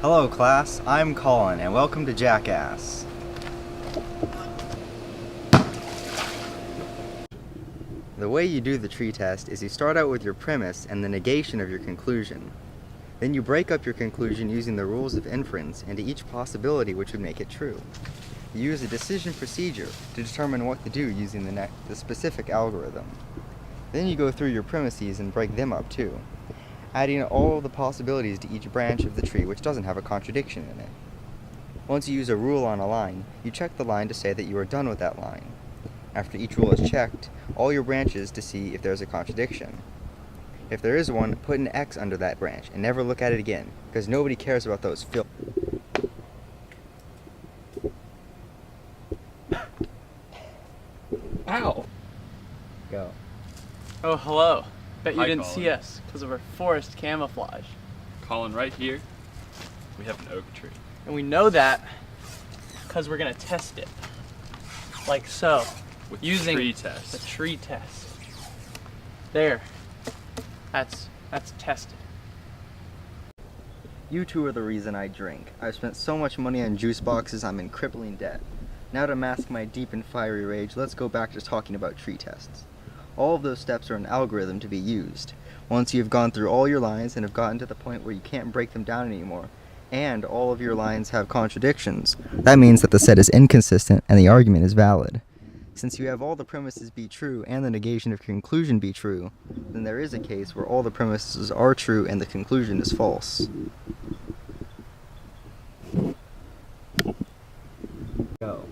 Hello class, I'm Colin and welcome to Jackass. The way you do the tree test is you start out with your premise and the negation of your conclusion. Then you break up your conclusion using the rules of inference into each possibility which would make it true. You use a decision procedure to determine what to do using the specific algorithm. Then you go through your premises and break them up too, adding all of the possibilities to each branch of the tree which doesn't have a contradiction in it. Once you use a rule on a line, you check the line to say that you are done with that line. After each rule is checked, all your branches to see if there's a contradiction. If there is one, put an X under that branch and never look at it again, because nobody cares about those Ow! Go. Oh, hello. Bet you Hi, didn't Colin. see us because of our forest camouflage. Colin, right here, we have an oak tree. And we know that because we're going to test it. Like so. With using tree test. the tree test. There. That's tested. You two are the reason I drink. I've spent so much money on juice boxes I'm in crippling debt. Now to mask my deep and fiery rage, let's go back to talking about tree tests. All of those steps are an algorithm to be used. Once you've gone through all your lines and have gotten to the point where you can't break them down anymore, and all of your lines have contradictions, that means that the set is inconsistent and the argument is valid. Since you have all the premises be true and the negation of conclusion be true, then there is a case where all the premises are true and the conclusion is false. Go.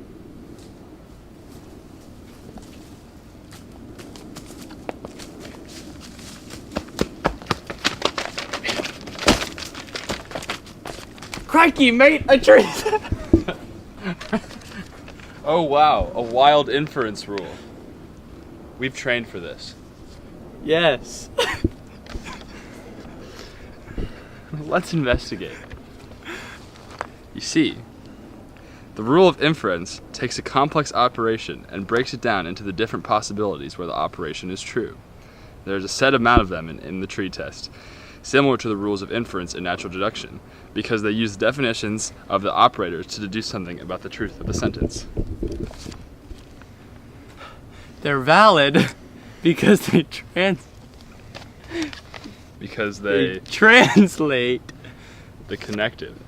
Crikey, mate! A tree! Oh wow, a wild inference rule. We've trained for this. Yes. Let's investigate. You see, the rule of inference takes a complex operation and breaks it down into the different possibilities where the operation is true. There's a set amount of them in the tree test, similar to the rules of inference in natural deduction, because they use definitions of the operators to deduce something about the truth of the sentence. They're valid because they translate the connective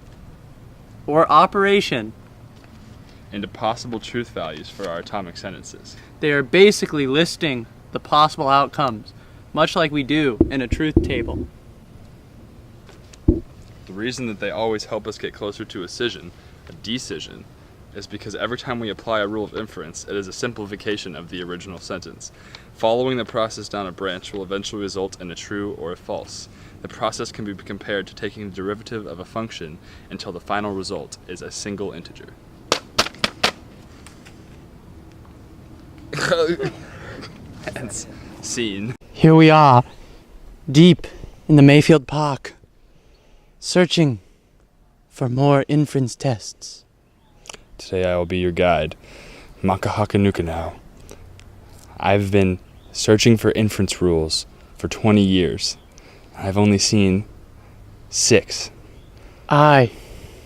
or operation. into possible truth values for our atomic sentences. They are basically listing the possible outcomes, much like we do in a truth table. The reason that they always help us get closer to a decision, is because every time we apply a rule of inference, it is a simplification of the original sentence. Following the process down a branch will eventually result in a true or a false. The process can be compared to taking the derivative of a function until the final result is a single integer. Hence, scene. Here we are, deep in the Mayfield Park, searching for more inference tests. Today I will be your guide, Makahakanukanau. I've been searching for inference rules for 20 years. I've only seen 6. I,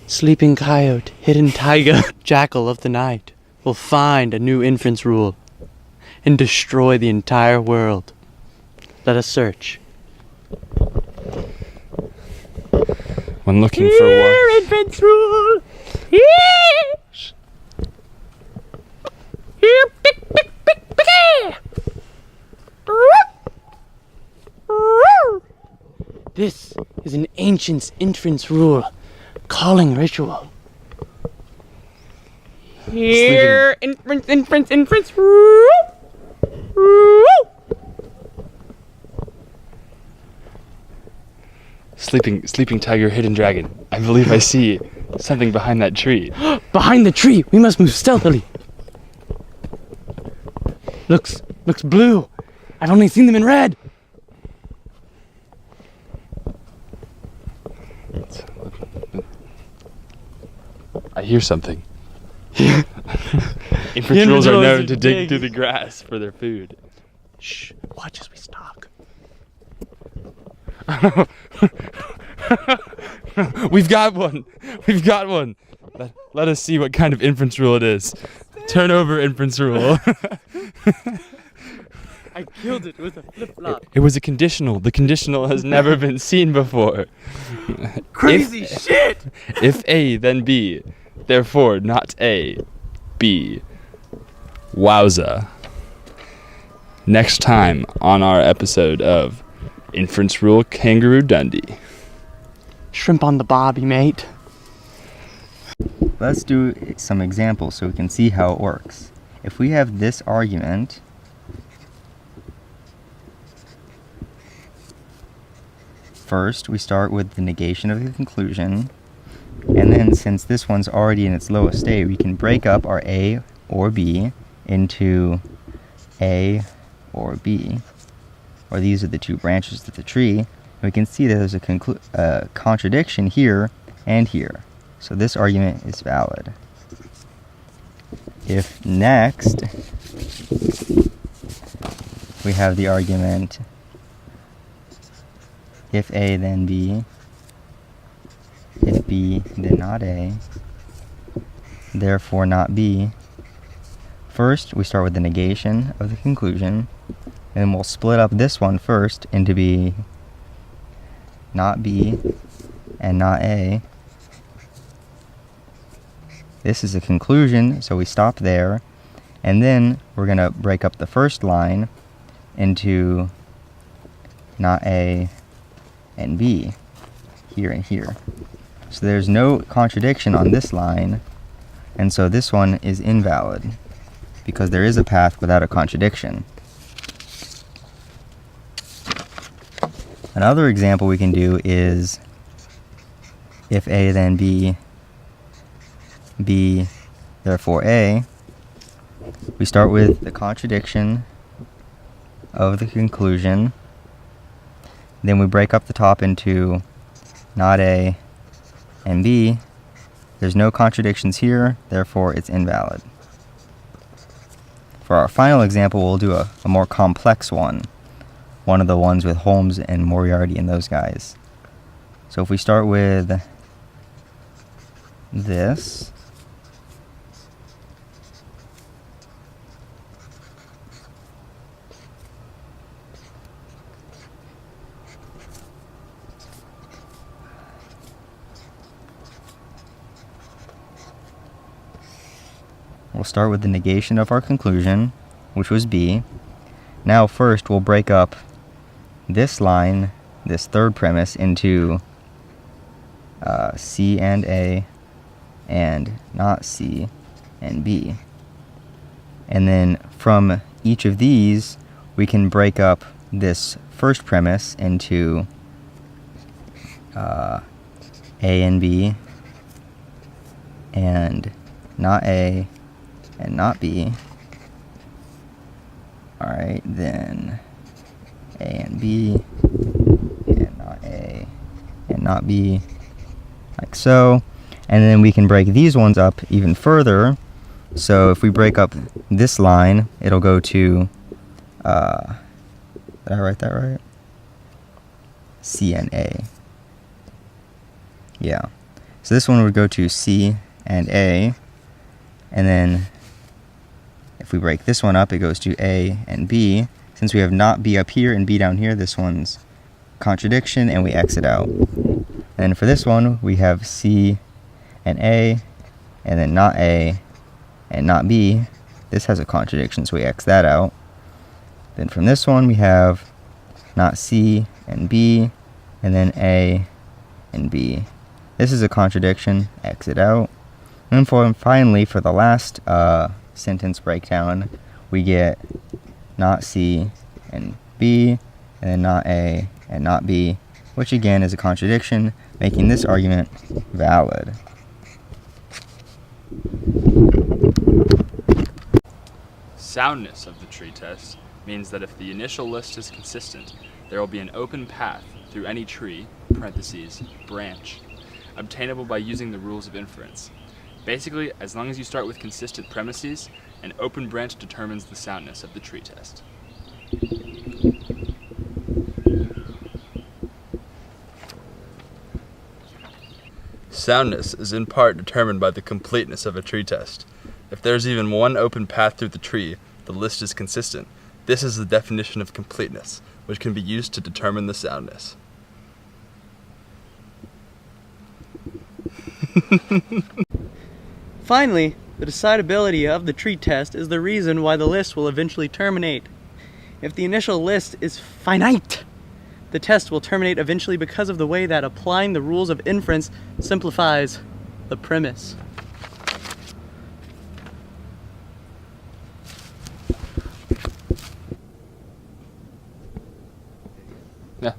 sleeping coyote, hidden tiger, jackal of the night, will find a new inference rule and destroy the entire world. Let us search. When looking for one, inference rule! Yes! Here, pick, pick, pick, pick! This is an ancient inference rule, calling ritual. Here, inference rule! sleeping tiger, hidden dragon. I believe I see something behind that tree. Behind the tree! We must move stealthily! Looks blue. I've only seen them in red. I hear something. Inference rules are known to dig through the grass for their food. Shh, watch as we stalk. We've got one. We've got one. Let us see what kind of inference rule it is. Turn over inference rule. I killed it with a flip-flop. It was a conditional. The conditional has never been seen before. Crazy shit! If A, then B. Therefore, not A, B. Wowza. Next time on our episode of Inference Rule Kangaroo Dundee. Shrimp on the bobby, mate. Let's do some examples so we can see how it works. If we have this argument, first we start with the negation of the conclusion, and then since this one's already in its lowest state, we can break up our A or B into A or B, or these are the two branches of the tree. We can see that there's a contradiction here and here. So this argument is valid. If next we have the argument if A then B, if B then not A, therefore not B. First we start with the negation of the conclusion, and we'll split up this one first into be not B and not A. This is a conclusion, so we stop there, and then we're going to break up the first line into not A and B, here and here. So there's no contradiction on this line, and so this one is invalid, because there is a path without a contradiction. Another example we can do is if A then B, B therefore A. We start with the contradiction of the conclusion, then we break up the top into not A and B. There's no contradictions here, therefore it's invalid. For our final example, we'll do a more complex one of the ones with Holmes and Moriarty and those guys. So if we start with this, we'll start with the negation of our conclusion, which was B. Now first we'll break up this line, this third premise, into C and A and not C and B. And then from each of these we can break up this first premise into A and B and not A and not B. Alright, then A and B and not A and not B, like so. And then we can break these ones up even further. So if we break up this line, it'll go to, did I write that right? C and A. Yeah. So this one would go to C and A, and then if we break this one up, it goes to A and B. Since we have not B up here and B down here, this one's contradiction, and we exit out. And for this one, we have C and A, and then not A and not B. This has a contradiction, so we X that out. Then from this one, we have not C and B, and then A and B. This is a contradiction, exit out. And finally, for the last sentence breakdown, we get not C and B, and then not A and not B, which again is a contradiction, making this argument valid. Soundness of the tree test means that if the initial list is consistent, there will be an open path through any tree, parentheses, branch, obtainable by using the rules of inference. Basically, as long as you start with consistent premises, an open branch determines the soundness of the tree test. Soundness is in part determined by the completeness of a tree test. If there is even one open path through the tree, the list is consistent. This is the definition of completeness, which can be used to determine the soundness. Finally, the decidability of the tree test is the reason why the list will eventually terminate. If the initial list is finite, the test will terminate eventually because of the way that applying the rules of inference simplifies the premise. Yeah.